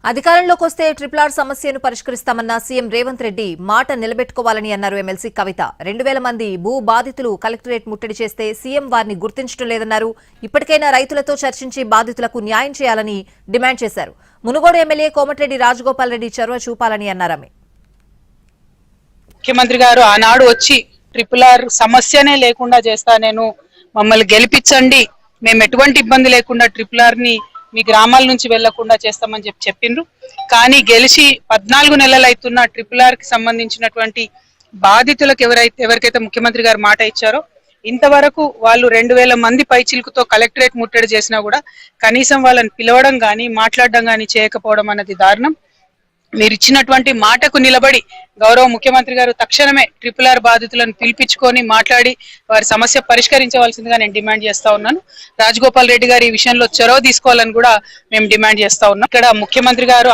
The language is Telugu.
అధికారంలోకి వస్తే RRR సమస్యను పరిష్కరిస్తామన్న సీఎం రేవంత్ రెడ్డి మాట నిలబెట్టుకోవాలని అన్నారు ఎమ్మెల్సీ కవిత. 2000 మంది భూ బాధితులు కలెక్టరేట్ ముట్టడి చేస్తే సీఎం వారిని గుర్తించడం లేదన్నారు. ఇప్పటికైనా రైతులతో చర్చించి బాధితులకు న్యాయం చేయాలని డిమాండ్ చేశారు. మునుగోడు ఎమ్మెల్యే కోమటిరెడ్డి రాజగోపాల్ రెడ్డి చొరవ చూపాలని అన్నారామె. ముఖ్యమంత్రి గారు ఆనాడు వచ్చి RRR సమస్యనే లేకుండా చేస్తా, నేను మమ్మల్ని గెలిపించండి, మేము ఎటువంటి ఇబ్బంది లేకుండా RRR ని మీ గ్రామాల నుంచి వెళ్లకుండా చేస్తామని చెప్పిండ్రు. కానీ గెలిచి 14 నెలలు అవుతున్న RRR కి సంబంధించినటువంటి బాధితులకు ఎవరికైతే ముఖ్యమంత్రి గారు మాట ఇచ్చారో ఇంతవరకు వాళ్ళు 2000 మంది పైచిలుకుతో కలెక్టరేట్ ముట్టడి చేసినా కూడా కనీసం వాళ్ళని పిలవడం గానీ మాట్లాడడం గానీ చేయకపోవడం అన్నది దారుణం. మీరు ఇచ్చినటువంటి మాటకు నిలబడి గౌరవ ముఖ్యమంత్రి గారు తక్షణమే RRR బాధితులను పిలిపించుకొని మాట్లాడి వారి సమస్య పరిష్కరించవలసిందిగా నేను డిమాండ్ చేస్తా ఉన్నాను. రాజగోపాల్ రెడ్డి గారు ఈ విషయంలో చొరవ తీసుకోవాలని కూడా మేము డిమాండ్ చేస్తా ఉన్నాం. ఇక్కడ ముఖ్యమంత్రి గారు